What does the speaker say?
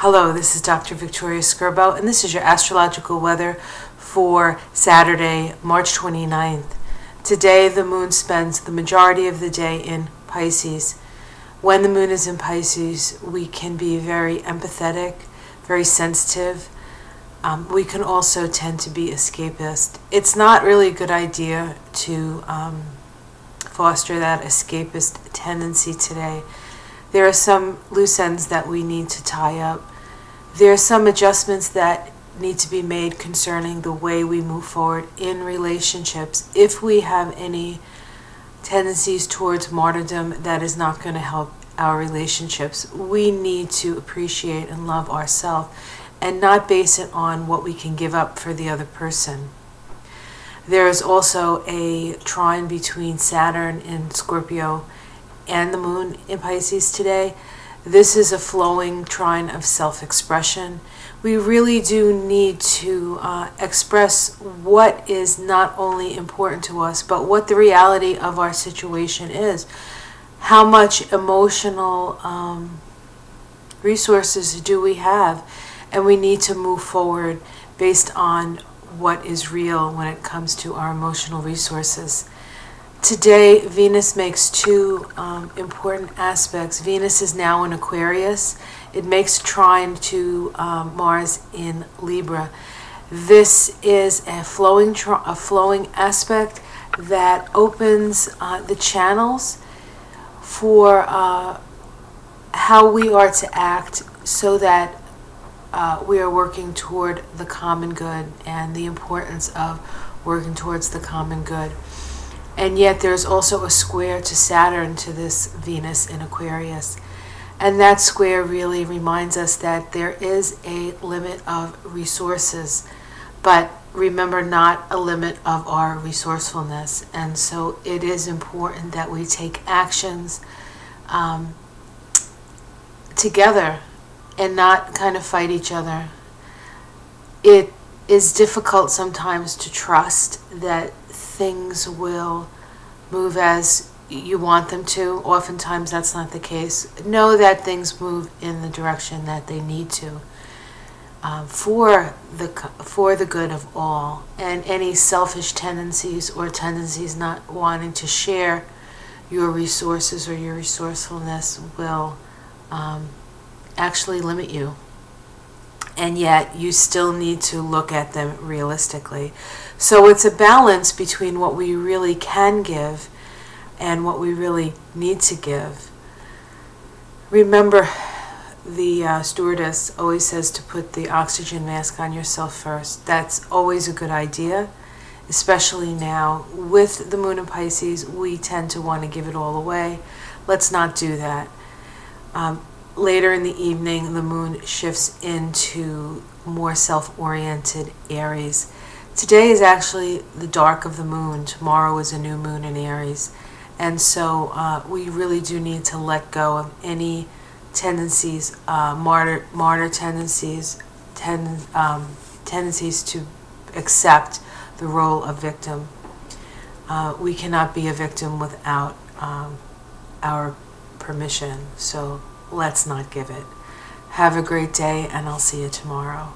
Hello, this is Dr. Victoria Skirbo, and this is your astrological weather for Saturday, March 29th. Today, the moon spends the majority of the day in Pisces. When the moon is in Pisces, we can be very empathetic, very sensitive. We can also tend to be escapist. It's not really a good idea to foster that escapist tendency today. There are some loose ends that we need to tie up. There are some adjustments that need to be made concerning the way we move forward in relationships. If we have any tendencies towards martyrdom, that is not going to help our relationships. We need to appreciate and love ourselves and not base it on what we can give up for the other person. There is also a trine between Saturn in Scorpio and the moon in Pisces today. This is a flowing trine of self-expression. We really do need to express what is not only important to us, but what the reality of our situation is. How much emotional resources do we have? And we need to move forward based on what is real when it comes to our emotional resources. Today, Venus makes two important aspects. Venus is now in Aquarius. It makes trine to Mars in Libra. This is a flowing aspect that opens the channels for how we are to act so that we are working toward the common good and the importance of working towards the common good. And yet there's also a square to Saturn to this Venus in Aquarius. And that square really reminds us that there is a limit of resources, but remember, not a limit of our resourcefulness. And so it is important that we take actions together and not kind of fight each other. It is difficult sometimes to trust that things will move as you want them to. Oftentimes that's not the case. Know that things move in the direction that they need to for the good of all. And any selfish tendencies or tendencies not wanting to share your resources or your resourcefulness will actually limit you. And yet you still need to look at them realistically. So it's a balance between what we really can give and what we really need to give. Remember, the stewardess always says to put the oxygen mask on yourself first. That's always a good idea, especially now. With the moon in Pisces, we tend to want to give it all away. Let's not do that. Later in the evening, the moon shifts into more self-oriented Aries. Today is actually the dark of the moon. Tomorrow is a new moon in Aries. And so we really do need to let go of any tendencies, martyr tendencies, tendencies to accept the role of victim. We cannot be a victim without our permission. So let's not give it. Have a great day, and I'll see you tomorrow.